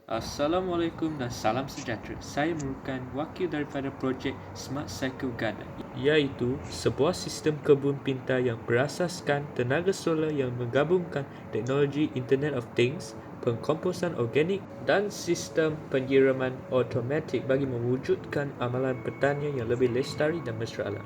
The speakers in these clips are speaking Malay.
Assalamualaikum dan salam sejahtera. Saya merupakan wakil daripada projek Smart Cycle Garden, iaitu sebuah sistem kebun pintar yang berasaskan tenaga solar yang menggabungkan teknologi Internet of Things, pengkomposan organik dan sistem penyiraman automatik bagi mewujudkan amalan pertanian yang lebih lestari dan mesra alam.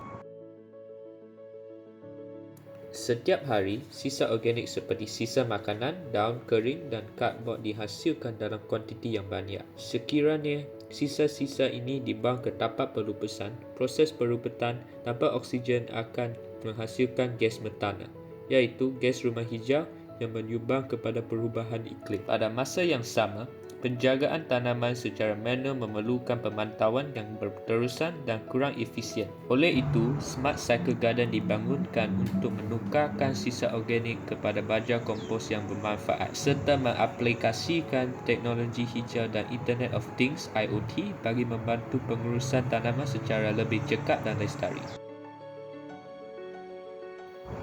Setiap hari, sisa organik seperti sisa makanan, daun kering dan kardbord dihasilkan dalam kuantiti yang banyak. Sekiranya sisa-sisa ini dibuang ke tapak pelupusan, proses perubetan tanpa oksigen akan menghasilkan gas metana, iaitu gas rumah hijau yang menyumbang kepada perubahan iklim. Pada masa yang sama, penjagaan tanaman secara manual memerlukan pemantauan yang berterusan dan kurang efisien. Oleh itu, Smart Cycle Garden dibangunkan untuk menukarkan sisa organik kepada baja kompos yang bermanfaat serta mengaplikasikan teknologi hijau dan Internet of Things (IoT) bagi membantu pengurusan tanaman secara lebih cekap dan lestari.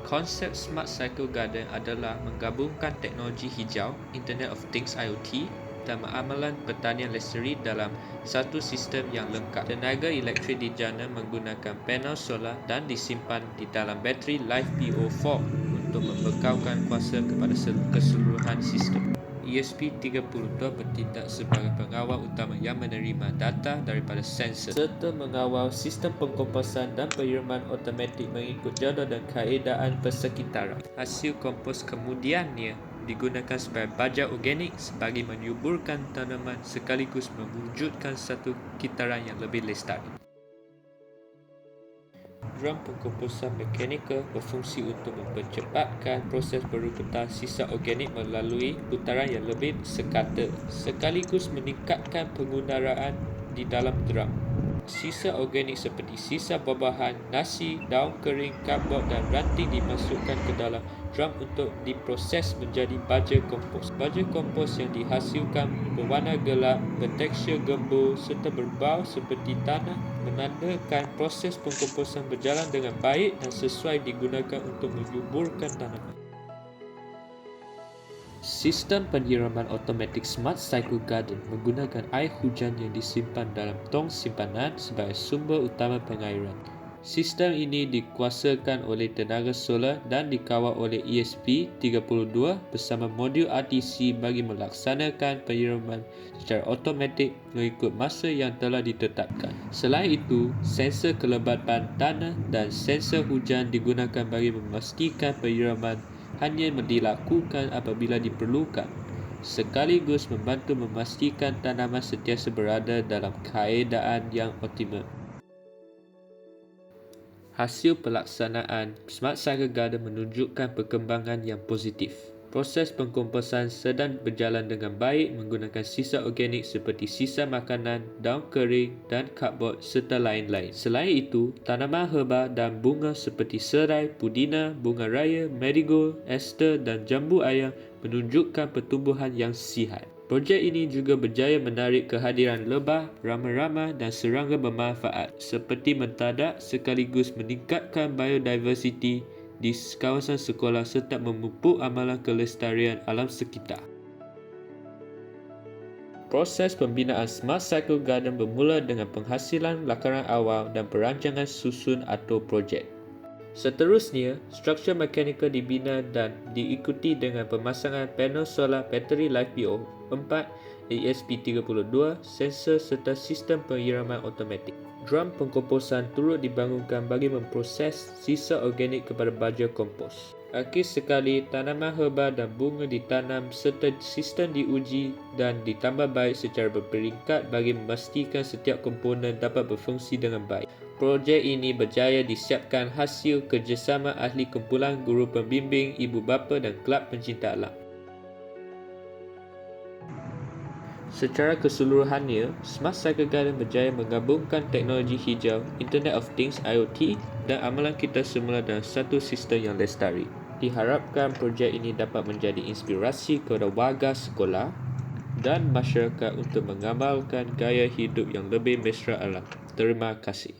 Konsep Smart Cycle Garden adalah menggabungkan teknologi hijau, Internet of Things (IoT) dan amalan pertanian lestari dalam satu sistem yang lengkap. Tenaga elektrik dijana menggunakan panel solar dan disimpan di dalam bateri LiFePO4 untuk membekalkan kuasa kepada keseluruhan sistem. ESP32 bertindak sebagai pengawal utama yang menerima data daripada sensor serta mengawal sistem pengkomposan dan penyiraman automatik mengikut jadual dan keadaan persekitaran. Hasil kompos kemudiannya digunakan sebagai baja organik bagi menyuburkan tanaman sekaligus mewujudkan satu kitaran yang lebih lestari. Drum pengkomposan mekanikal berfungsi untuk mempercepatkan proses perubetan sisa organik melalui putaran yang lebih sekata, sekaligus meningkatkan penggunaan di dalam drum. Sisa organik seperti sisa buah-buahan, nasi, daun kering, kardbord dan ranting dimasukkan ke dalam drum untuk diproses menjadi baja kompos. Baja kompos yang dihasilkan berwarna gelap, bertekstur gembur serta berbau seperti tanah menandakan proses pengkomposan berjalan dengan baik dan sesuai digunakan untuk menyuburkan tanaman. Sistem penyiraman automatik Smart Cycle Garden menggunakan air hujan yang disimpan dalam tong simpanan sebagai sumber utama pengairan. Sistem ini dikuasakan oleh tenaga solar dan dikawal oleh ESP32 bersama modul RTC bagi melaksanakan penyiraman secara automatik mengikut masa yang telah ditetapkan. Selain itu, sensor kelembapan tanah dan sensor hujan digunakan bagi memastikan penyiraman hanya dilakukan apabila diperlukan, sekaligus membantu memastikan tanaman sentiasa berada dalam keadaan yang optimal. Hasil pelaksanaan Smart Cycle Garden menunjukkan perkembangan yang positif. Proses pengkomposan sedang berjalan dengan baik menggunakan sisa organik seperti sisa makanan, daun kering dan kardbord serta lain-lain. Selain itu, tanaman herba dan bunga seperti serai, pudina, bunga raya, marigold, aster dan jambu ayam menunjukkan pertumbuhan yang sihat. Projek ini juga berjaya menarik kehadiran lebah, rama-rama dan serangga bermanfaat seperti mentadak sekaligus meningkatkan biodiversiti di kawasan sekolah serta memupuk amalan kelestarian alam sekitar. Proses pembinaan Smart Cycle Garden bermula dengan penghasilan lakaran awal dan perancangan susun atau projek. Seterusnya, struktur mekanikal dibina dan diikuti dengan pemasangan panel solar bateri LiFePO4, ESP32, sensor serta sistem penyiraman automatik. Drum pengkomposan turut dibangunkan bagi memproses sisa organik kepada baja kompos. Akhir sekali, tanaman herba dan bunga ditanam serta sistem diuji dan ditambah baik secara berperingkat bagi memastikan setiap komponen dapat berfungsi dengan baik. Projek ini berjaya disiapkan hasil kerjasama ahli kumpulan guru pembimbing, ibu bapa dan kelab pencinta alam. Secara keseluruhannya, Smart Cycle Garden berjaya menggabungkan teknologi hijau, Internet of Things (IoT) dan amalan kita semula dalam satu sistem yang lestari. Diharapkan projek ini dapat menjadi inspirasi kepada warga sekolah dan masyarakat untuk mengamalkan gaya hidup yang lebih mesra alam. Terima kasih.